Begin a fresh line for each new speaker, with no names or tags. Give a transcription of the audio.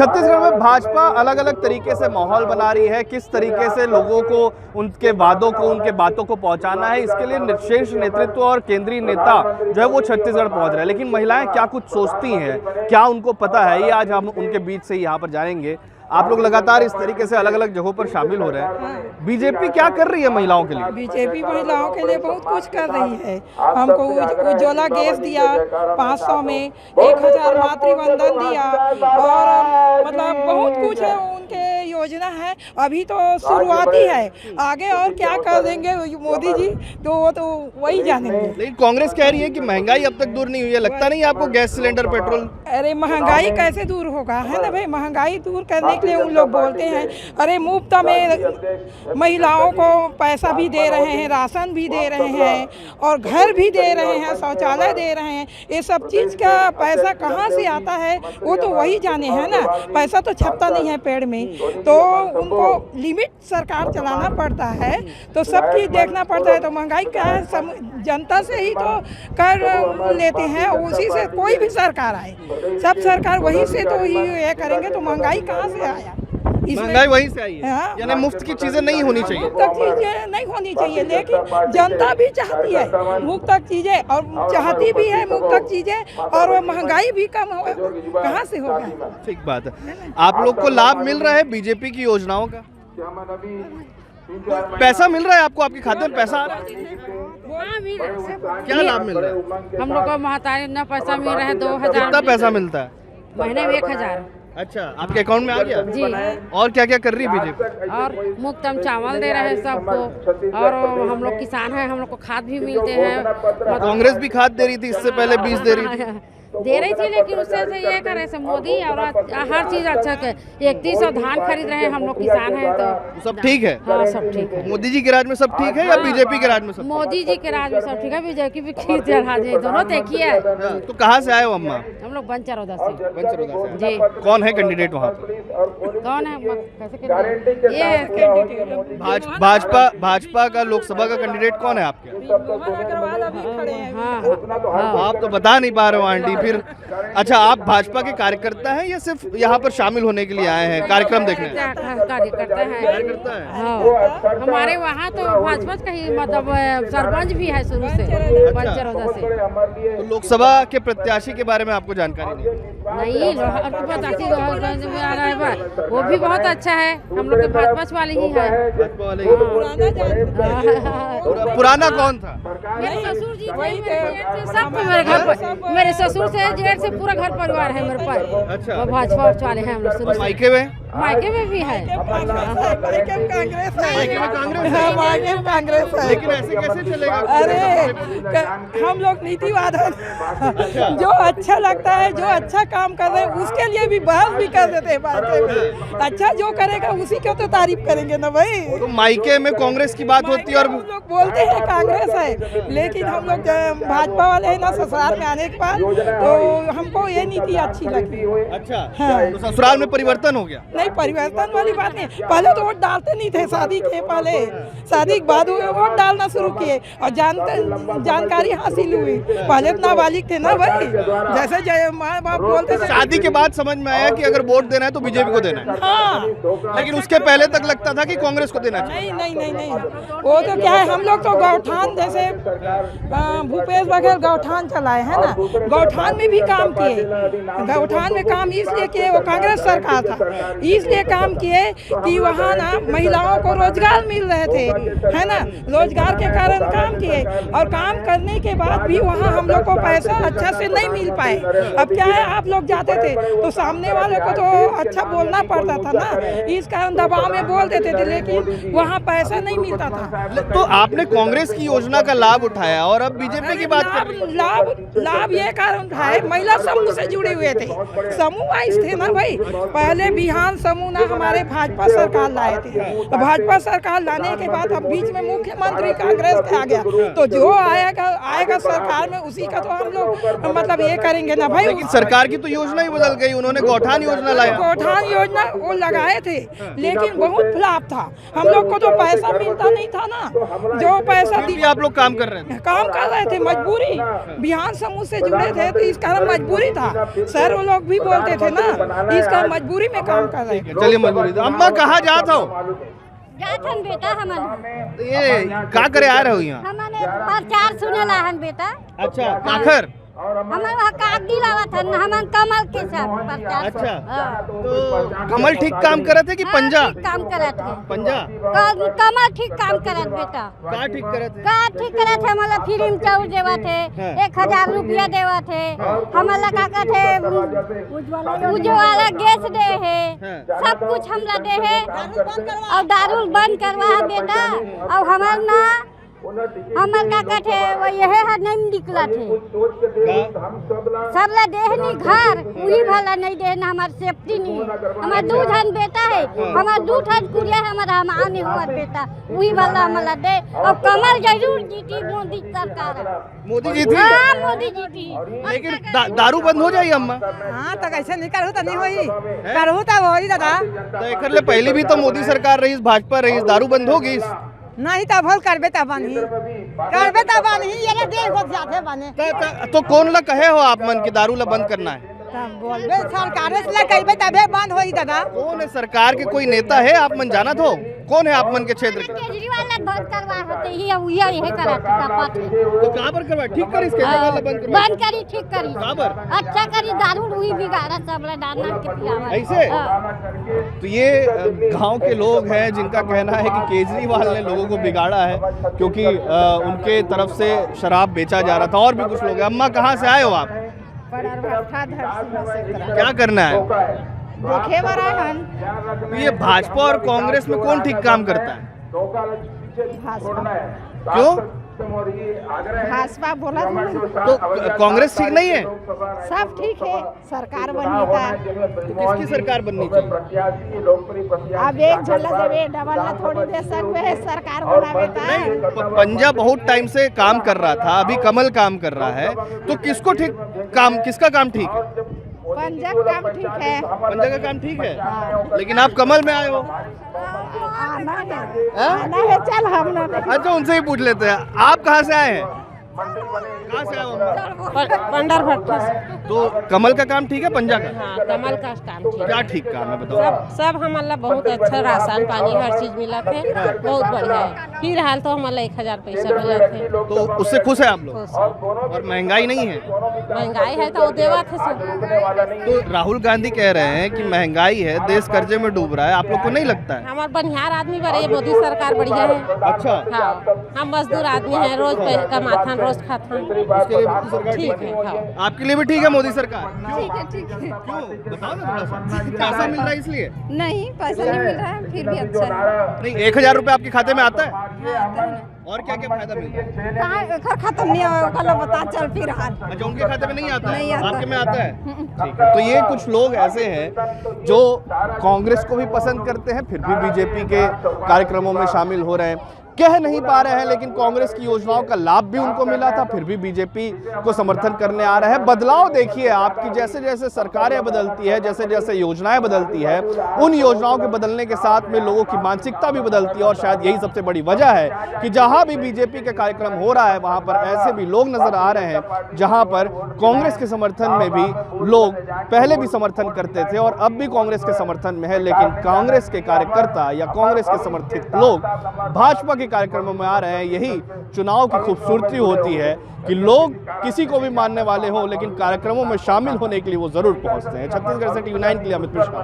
छत्तीसगढ़ में भाजपा अलग अलग तरीके से माहौल बना रही है। किस तरीके से लोगों को उनके वादों को, उनके बातों को पहुंचाना है, इसके लिए शीर्ष नेतृत्व और केंद्रीय नेता जो है वो छत्तीसगढ़ पहुंच रहे हैं। लेकिन महिलाएं क्या कुछ सोचती हैं, क्या उनको पता है, ये आज हम उनके बीच से यहाँ पर जानेंगे। आप लोग लगातार इस तरीके से अलग अलग जगहों पर शामिल हो रहे हैं। बीजेपी क्या कर रही है महिलाओं के लिए?
बीजेपी महिलाओं के लिए बहुत कुछ कर रही है। हमको उज्ज्वला गैस दिया 500 में, 1000 मातृवंदन दिया और मतलब बहुत कुछ है उनके योजना है। अभी तो शुरुआती है, आगे और क्या कर देंगे मोदी जी तो वो तो वही जानेंगे।
लेकिन कांग्रेस कह रही है कि महंगाई अब तक दूर नहीं हुई है। लगता नहीं आपको गैस सिलेंडर, पेट्रोल?
अरे महंगाई कैसे दूर होगा, है ना भाई। महंगाई दूर करने के लिए उन लोग बोलते हैं। अरे मुफ्त में महिलाओं को पैसा भी दे रहे हैं, राशन भी दे रहे हैं और घर भी दे रहे हैं, शौचालय दे रहे हैं। ये सब चीज़ का पैसा कहाँ से आता है वो तो वही जाने, है ना। पैसा तो छपता नहीं है पेड़ में, तो उनको लिमिट सरकार चलाना पड़ता है, तो सब चीज़ देखना पड़ता है। तो महंगाई क्या है, जनता से ही तो कर लेते हैं, उसी से कोई भी सरकार आए, सब सरकार वही से तो ही ये करेंगे, तो महंगाई कहाँ से आया?
महंगाई वहीं से आई है।
हाँ,
यानी मुफ्त की चीजें नहीं होनी चाहिए।
मुफ्त चीजें नहीं होनी चाहिए, लेकिन जनता भी चाहती है मुफ्त चीजें और चाहती भी है मुफ्त चीजें, और वो महंगाई भी कम हो, कहाँ से होगा?
ठीक बात है। आप लोग को लाभ मिल रहा है बीजेपी की योजनाओं का? पैसा मिल रहा है आपको? आपके खाते में पैसा आ रहा है? क्या लाभ मिल रहा है?
हम लोग को महतारी इतना पैसा मिल रहा है 2000।
कितना पैसा मिलता है?
महीने में 1000।
अच्छा, आपके अकाउंट में आ गया
जी।
और क्या क्या कर रही है बीजेपी?
और मुफ्त हम चावल दे रहे हैं सबको, और हम लोग किसान हैं, हम लोग को खाद भी मिलते हैं।
कांग्रेस भी खाद दे रही थी, इससे पहले 20 दे रही थी।
दे रही थी, लेकिन उससे से ये करे से मोदी और हर चीज अच्छा है। 3100 धान खरीद रहे हैं, हम लोग किसान हैं तो
सब ठीक है।
हाँ, सब ठीक है।
मोदी जी के राज में सब ठीक है या बीजेपी के राज में सब?
मोदी जी के राज में सब ठीक है, बीजेपी भी ठीक राज है, दोनों देखिए।
तो कहाँ से आए हो अम्मा?
हम लोग बंचरौदा से।
बंचरौदा से।
जी।
कौन है कैंडिडेट वहाँ पर?
कौन है? कैसे ये
भाजपा का लोकसभा का कैंडिडेट कौन है आपके?
हाँ,
आप तो बता नहीं पा रहे हो आंटी। फिर अच्छा, आप भाजपा के कार्यकर्ता हैं या सिर्फ यहाँ पर शामिल होने के लिए आए हैं, कार्यक्रम देखने?
कार्यकर्ता है। हाँ, हमारे वहाँ तो भाजपा का ही मतलब सरपंच भी है शुरू से, बंचरौदा से।
तो लोकसभा के प्रत्याशी के बारे में आपको जानकारी
नहीं? प्रत्याशी वो भी बहुत अच्छा है, हम लोग के भाजपा वाले ही है।
भाजपा वाले ही? पुराना कौन था?
मेरे ससुर जी थे, सब मेरे घर पर, मेरे ससुर से जेठ से पूरा घर परिवार है मेरे पास।
अच्छा,
भाजपा वाले हैं हम लोग शुरू से।
मायके में?
मायके में भी है।
मायके में कांग्रेस है।
लेकिन ऐसे कैसे चलेगा?
अरे हम लोग नीतिवाद हैं, जो अच्छा लगता है, जो अच्छा काम कर रहे हैं उसके लिए भी बहस भी कर देते हैं मायके में। अच्छा जो करेगा उसी की तो तारीफ करेंगे ना भाई।
तो मायके में कांग्रेस की बात होती है और
हम लोग बोलते हैं कांग्रेस है, लेकिन हम लोग भाजपा वाले हैं ना, ससुराल में आने के बाद तो हमको ये नीति अच्छी लगी।
अच्छा,
हाँ।
तो ससुराल में परिवर्तन हो गया?
नहीं, परिवर्तन वाली बात नहीं। पहले तो वोट डालते नहीं थे, शादी के पहले, शादी के बाद वोट डालना शुरू किए और जानकारी हासिल हुई। पहले तो नाबालिग थे ना भाई, जैसे माँ बाप बोलते थे।
शादी के बाद समझ में आया कि अगर वोट देना है तो बीजेपी को देना है।
हाँ,
लेकिन उसके पहले तक लगता था कि कांग्रेस को देना चाहिए।
नहीं, वो तो क्या है, हम लोग तो गौठान, जैसे भूपेश बघेल गौठान चलाए है ना, गौठान में भी काम किए। गौठान में काम इसलिए किए, वो कांग्रेस सरकार था, इसलिए काम किए कि वहाँ ना महिलाओं को रोजगार मिल रहे थे, है ना। रोजगार के कारण काम किए, और काम करने के बाद भी वहाँ हम लोग को पैसा अच्छा से नहीं मिल पाए। अब क्या है, आप लोग जाते थे तो सामने वाले को तो अच्छा बोलना पड़ता था ना, इस कारण दबाव में बोल देते थे, लेकिन वहाँ पैसा नहीं मिलता था।
तो आपने कांग्रेस की योजना का लाभ उठाया और अब बीजेपी की बात कर रही हैं।
लाभ ये कारण उठाए, महिला समूह से जुड़े हुए थे, समूह वाइज थे ना भाई। पहले बिहान समूह ना हमारे भाजपा सरकार लाए थे, तो भाजपा सरकार लाने के बाद अब बीच में मुख्यमंत्री कांग्रेस के आ गया, तो जो आएगा सरकार में उसी का तो हम लोग मतलब ये करेंगे ना भाई।
लेकिन सरकार की तो योजना ही बदल गई, उन्होंने गौठान योजना लाया।
गौठान योजना वो लगाए थे, लेकिन बहुत फ्लॉप था। हम लोग को तो पैसा मिलता नहीं था ना, जो पैसा
आप लोग काम कर रहे थे?
काम कर रहे थे, मजबूरी। बिहान समूह से जुड़े थे तो इसका मजबूरी था। सर वो लोग भी बोलते थे ना, इसका मजबूरी में काम कर रहे थे।
चलिए मजबूरी। अम्मा कहाँ जात हो?
जाथन बेटा हमन
ये का करे आ रहे हो यहाँ?
हमने प्रचार सुनेला हन बेटा।
अच्छा काखर?
हमन वहाँ कागदी लावत हन, हमन कमल के साथ प्रचार।
अच्छा
हाँ।
तो कमल ठीक काम करत है कि पंजा?
ठीक काम करत है।
पंजा
कमल ठीक काम करत बेटा।
का ठीक करत है?
का ठीक करत है, मतलब फिल्म चाउर देवत है,
हाँ।
1000 रुपया देवत है, हमला का कहते है उज्ज्वला गैस दे है,
हाँ।
सब कुछ हमला दे है। और दारू बंद करवा है बेटा। और हमार ना हमर का कहते वो यह है नहीं निकला थे सबला देह नहीं घर वही भला नहीं देना, हमार सेफ्टी नहीं है। हमार 2 धन बेटा है, हमार 2 धन कुरिया हमारा हम आने हुआ बेटा वही भला हमला दे। और कमल जरूर जीती मोदी सरकार।
मोदी जी थी?
हाँ मोदी जीती।
लेकिन दारू बंद हो जाएगी अम्मा?
हाँ तो कैसे नहीं करहु तो नहीं होई, करहु तो होई दादा।
तो एकर ले पहले भी तो मोदी सरकार रही, भाजपा रही, दारू बंद होगी?
नहीं तो भल करबे तब बनी, करबे तब बनी, ये ना देख हो जाते बने।
तो कौन ला कहे हो आप मन की दारू ला बंद करना है?
तब बोलबे सरकार से कहबे तबे बंद होई दादा।
कौन है सरकार के? कोई नेता है आप मन जानत हो? कौन है आप मन के क्षेत्र के?
केजरीवाल ने बंद करवा होते ही यही करा था।
तो कहाँ पर करवा? ठीक करी इसके वाला बंद करवा।
बंद करी, ठीक करी,
कहाँ पर?
अच्छा करी। दारू हुई बिगाड़ा सबला डालना के पियावा
ऐसे? तो ये गांव के लोग हैं जिनका कहना है कि केजरीवाल ने लोगों को बिगाड़ा है क्योंकि उनके तरफ से शराब बेचा जा रहा था। और भी कुछ लोग हैं। अम्मा कहाँ से आए हो आप? क्या करना है?
देखे बरा हन।
ये भाजपा और कांग्रेस में कौन ठीक काम करता है? क्यों?
भाजपा बोला
तो कांग्रेस ठीक नहीं है?
सब ठीक है, सरकार बनी था।
तो किसकी सरकार बननी चाहिए?
अब एक झलक देवे डबल ना थोड़ी दे सकवे सरकार बनावे था।
पंजा बहुत टाइम से काम कर रहा था, अभी कमल काम कर रहा है, तो किसको ठीक काम, किसका काम ठीक है?
पंजा काम ठीक है,
पंजा का काम ठीक है, लेकिन आप कमल में आए हो।
आना है चल हम ना।
अच्छा उनसे ही पूछ लेते हैं, आप कहाँ से आए हैं? कहाँ से आए हो?
पंडर भट्टा से।
तो कमल का काम ठीक है, पंजा का?
हाँ कमल का काम ठीक
क्या ठीक काम है बताओ?
सब हमारा बहुत अच्छा राशन पानी हर चीज मिला थे, बहुत बढ़िया है। फिलहाल तो हमारा 1000 पैसा मिला थे।
तो उससे खुश है आप लोग? और महंगाई नहीं है?
महंगाई है तो वो देवा थे सब।
तो राहुल गांधी कह रहे हैं कि महंगाई है, देश कर्जे में डूब रहा है, आप लोग को नहीं लगता है?
हमारे बनिहार आदमी बड़े, मोदी सरकार बढ़िया है।
अच्छा
हाँ हम मजदूर आदमी हैं, रोज कमाथन रोज खाथन।
उसके लिए मोदी सरकार
ठीक है। हाँ
आपके लिए भी ठीक है मोदी सरकार?
ठीक है, ठीक है।
क्यों बताओ ना थोड़ा सा। पैसा मिल रहा है इसलिए?
नहीं पैसा नहीं मिल रहा है, फिर भी अच्छा है।
नहीं 1000 रुपए आपके खाते में आता है?
हाँ, आता है ना।
और क्या क्या फायदा मिलता है?
कहाँ खत्म नहीं हो कल बता चल फिर हाल।
अच्छा उनके खाते में नहीं आता है?
नहीं आता।
आपके में आता है? ठीक है। तो ये कुछ लोग ऐसे हैं जो कांग्रेस को भी पसंद करते हैं, फिर भी बीजेपी के कार्यक्रमों में शामिल हो रहे हैं, कह नहीं पा रहे हैं, लेकिन कांग्रेस की योजनाओं का लाभ भी उनको मिला था, फिर भी बीजेपी को समर्थन करने आ रहे हैं। बदलाव देखिए आपकी, जैसे जैसे सरकारें बदलती है, जैसे जैसे योजनाएं बदलती है, उन योजनाओं के बदलने के साथ में लोगों की मानसिकता भी बदलती है। और शायद यही सबसे बड़ी वजह है कि जहां भी बीजेपी का कार्यक्रम हो रहा है वहां पर ऐसे भी लोग नजर आ रहे हैं जहां पर कांग्रेस के समर्थन में भी लोग पहले भी समर्थन करते थे और अब भी कांग्रेस के समर्थन में है, लेकिन कांग्रेस के कार्यकर्ता या कांग्रेस के समर्थित लोग भाजपा के कार्यक्रमों में आ रहे हैं। यही चुनाव की खूबसूरती होती है कि लोग किसी को भी मानने वाले हो, लेकिन कार्यक्रमों में शामिल होने के लिए वो जरूर पहुंचते हैं। छत्तीसगढ़ से TV9 के लिए अमित मिश्रा।